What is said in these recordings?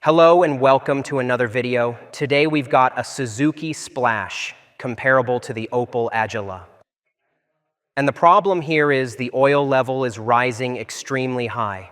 Hello and welcome to another video. Today we've got a Suzuki Splash, comparable to the Opel Agila. And the problem here is the oil level is rising extremely high.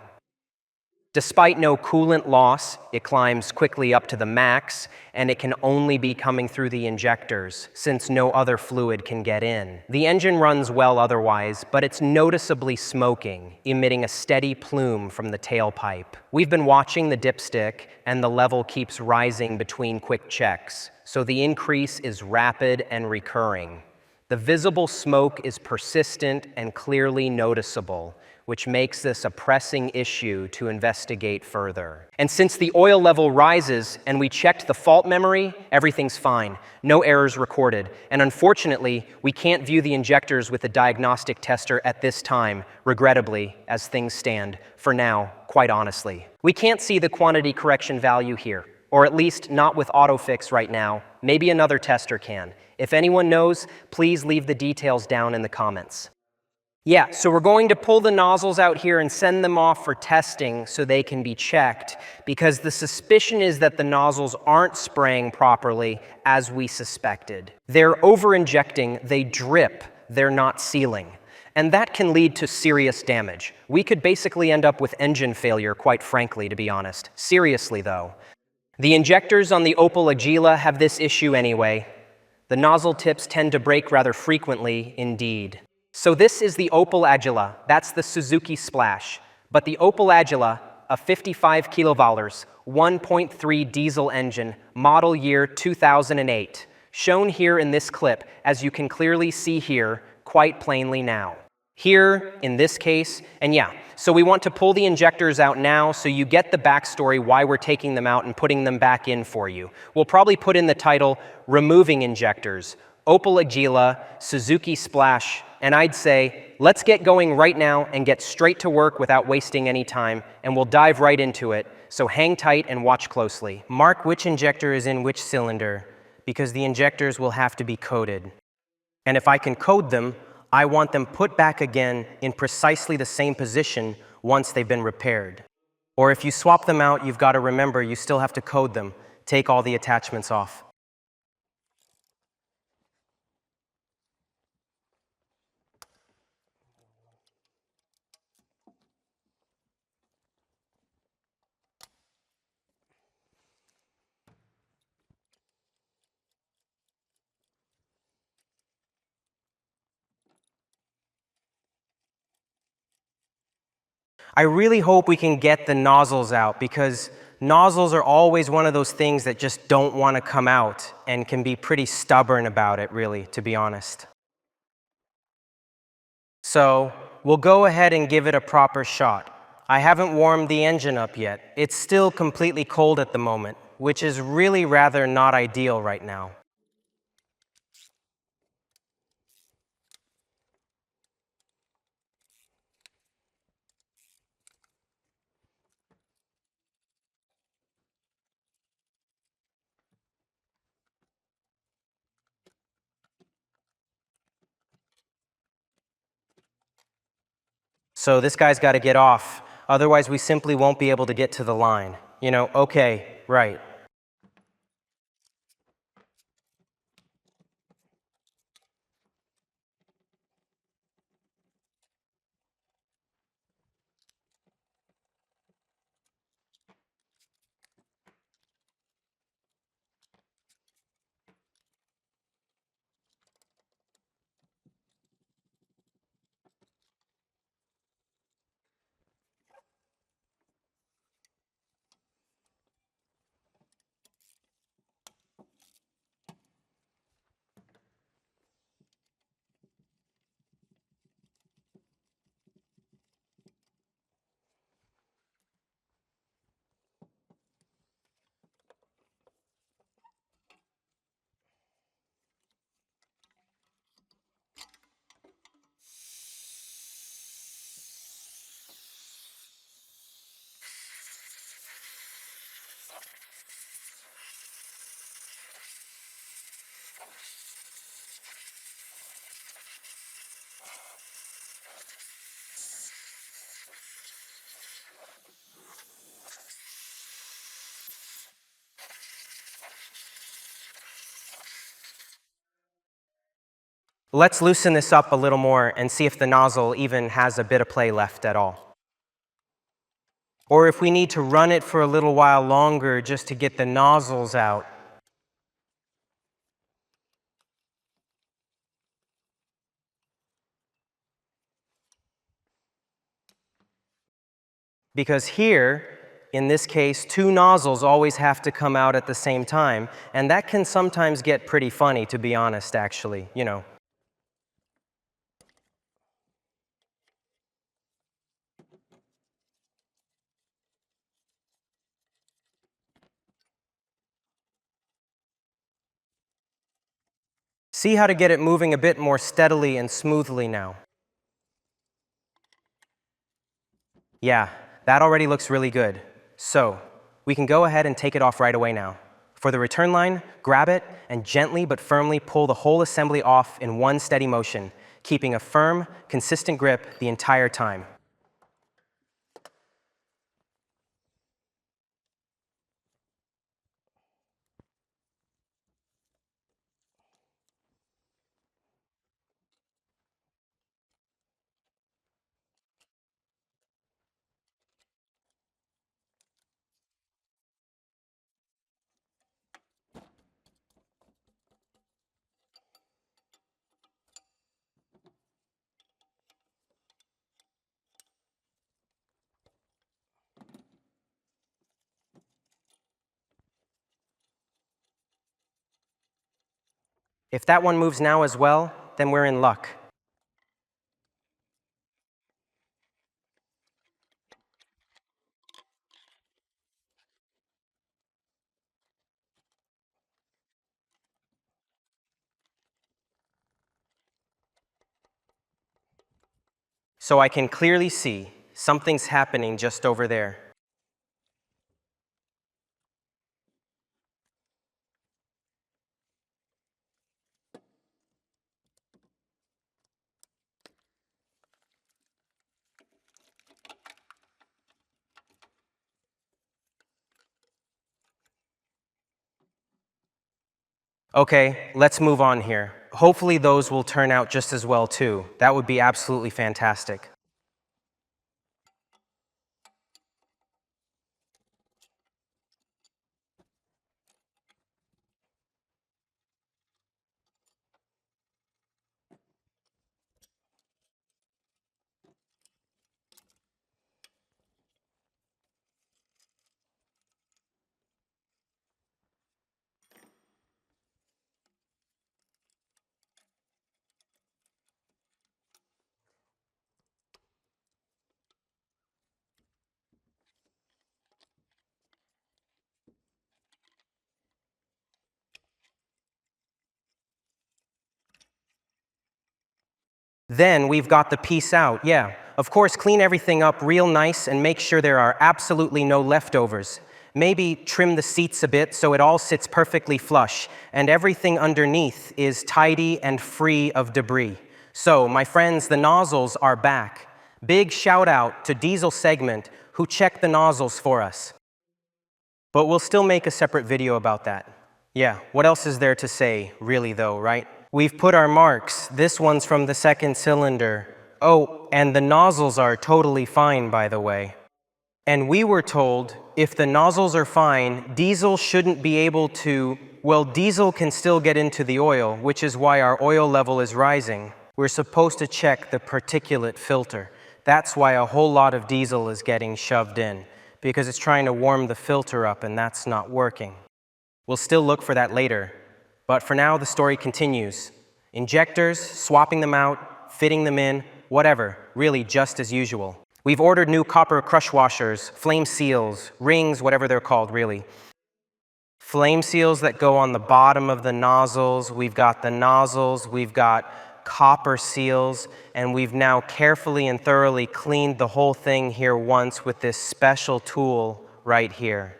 Despite no coolant loss, it climbs quickly up to the max, and it can only be coming through the injectors, since no other fluid can get in. The engine runs well otherwise, but it's noticeably smoking, emitting a steady plume from the tailpipe. We've been watching the dipstick, and the level keeps rising between quick checks, so the increase is rapid and recurring. The visible smoke is persistent and clearly noticeable, which makes this a pressing issue to investigate further. And since the oil level rises and we checked the fault memory, everything's fine. No errors recorded. And unfortunately, we can't view the injectors with a diagnostic tester at this time, regrettably, as things stand, for now, quite honestly. We can't see the quantity correction value here, or at least not with AutoFix right now. Maybe another tester can. If anyone knows, please leave the details down in the comments. Yeah, so we're going to pull the nozzles out here and send them off for testing so they can be checked, because the suspicion is that the nozzles aren't spraying properly as we suspected. They're over-injecting, they drip, they're not sealing. And that can lead to serious damage. We could basically end up with engine failure, quite frankly, to be honest. Seriously, though. The injectors on the Opel Agila have this issue anyway. The nozzle tips tend to break rather frequently indeed. So this is the Opel Agila, that's the Suzuki Splash. But the Opel Agila, a 55 kilovolts, 1.3 diesel engine, model year 2008, shown here in this clip, as you can clearly see here, quite plainly now. Here, in this case, and yeah, so we want to pull the injectors out now so you get the backstory why we're taking them out and putting them back in for you. We'll probably put in the title, Removing Injectors, Opel Agila, Suzuki Splash, and I'd say, let's get going right now and get straight to work without wasting any time, and we'll dive right into it, so hang tight and watch closely. Mark which injector is in which cylinder, because the injectors will have to be coded. And if I can code them, I want them put back again in precisely the same position once they've been repaired. Or if you swap them out, you've got to remember you still have to code them. Take all the attachments off. I really hope we can get the nozzles out, because nozzles are always one of those things that just don't want to come out and can be pretty stubborn about it, really, to be honest. So we'll go ahead and give it a proper shot. I haven't warmed the engine up yet. It's still completely cold at the moment, which is really rather not ideal right now. So this guy's got to get off, otherwise we simply won't be able to get to the line. You know, okay, right. Let's loosen this up a little more and see if the nozzle even has a bit of play left at all. Or if we need to run it for a little while longer just to get the nozzles out. Because here, in this case, two nozzles always have to come out at the same time, and that can sometimes get pretty funny, to be honest, actually, you know. See how to get it moving a bit more steadily and smoothly now. Yeah, that already looks really good. So, we can go ahead and take it off right away now. For the return line, grab it and gently but firmly pull the whole assembly off in one steady motion, keeping a firm, consistent grip the entire time. If that one moves now as well, then we're in luck. So I can clearly see something's happening just over there. Okay, let's move on here. Hopefully those will turn out just as well too. That would be absolutely fantastic. Then we've got the piece out, yeah. Of course, clean everything up real nice and make sure there are absolutely no leftovers. Maybe trim the seats a bit so it all sits perfectly flush and everything underneath is tidy and free of debris. So, my friends, the nozzles are back. Big shout out to Diesel Segment who checked the nozzles for us. But we'll still make a separate video about that. Yeah, what else is there to say, really though, right? We've put our marks. This one's from the second cylinder. Oh, and the nozzles are totally fine, by the way. And we were told if the nozzles are fine, diesel shouldn't be able to, well, diesel can still get into the oil, which is why our oil level is rising. We're supposed to check the particulate filter. That's why a whole lot of diesel is getting shoved in, because it's trying to warm the filter up and that's not working. We'll still look for that later. But for now, the story continues. Injectors, swapping them out, fitting them in, whatever, really just as usual. We've ordered new copper crush washers, flame seals, rings, whatever they're called, really. Flame seals that go on the bottom of the nozzles. We've got the nozzles, we've got copper seals, and we've now carefully and thoroughly cleaned the whole thing here once with this special tool right here.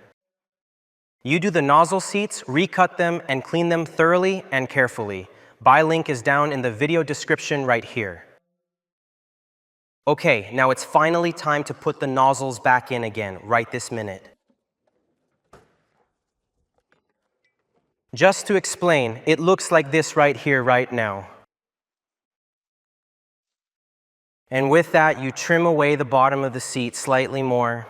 You do the nozzle seats, recut them, and clean them thoroughly and carefully. Buy link is down in the video description right here. Okay, now it's finally time to put the nozzles back in again, right this minute. Just to explain, it looks like this right here, right now. And with that, you trim away the bottom of the seat slightly more.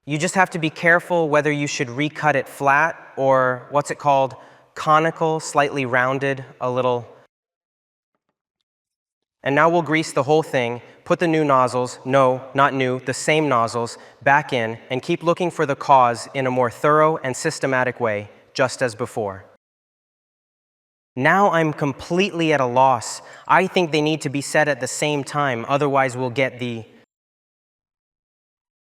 You just have to be careful whether you should recut it flat or what's it called? Conical, slightly rounded, a little. And now we'll grease the whole thing, put the new nozzles, no, not new, the same nozzles, back in, and keep looking for the cause in a more thorough and systematic way, just as before. Now I'm completely at a loss. I think they need to be set at the same time, otherwise we'll get the...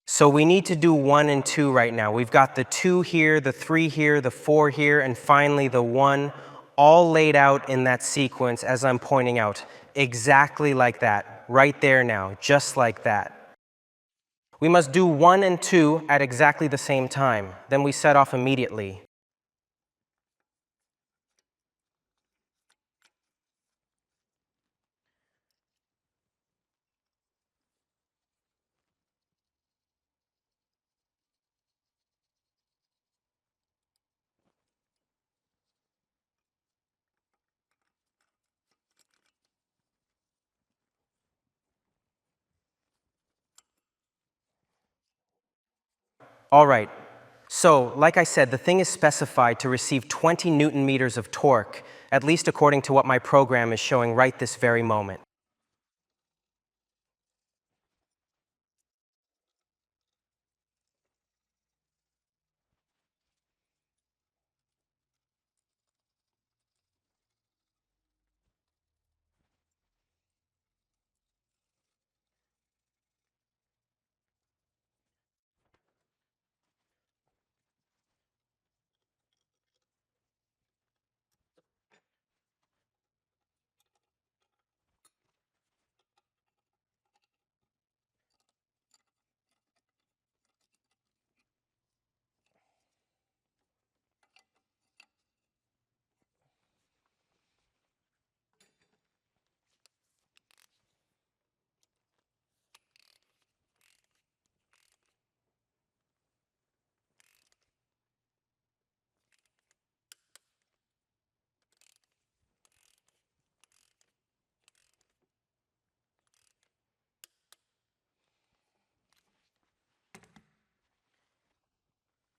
So we need to do 1 and 2 right now. We've got the 2 here, the 3 here, the 4 here, and finally the 1, all laid out in that sequence as I'm pointing out. Exactly like that, right there now, just like that. We must do 1 and 2 at exactly the same time. Then we set off immediately. All right, so like I said, the thing is specified to receive 20 Newton meters of torque, at least according to what my program is showing right this very moment.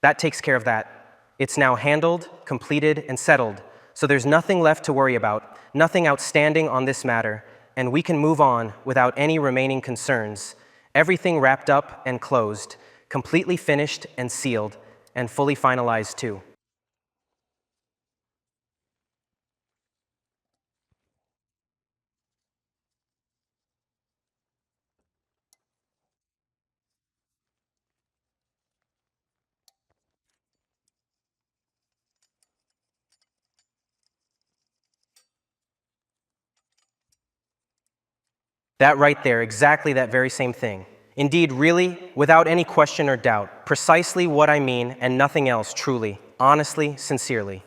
That takes care of that. It's now handled, completed, and settled. So there's nothing left to worry about, nothing outstanding on this matter, and we can move on without any remaining concerns. Everything wrapped up and closed, completely finished and sealed, and fully finalized too. That right there, exactly that very same thing. Indeed, really, without any question or doubt, precisely what I mean and nothing else, truly, honestly, sincerely.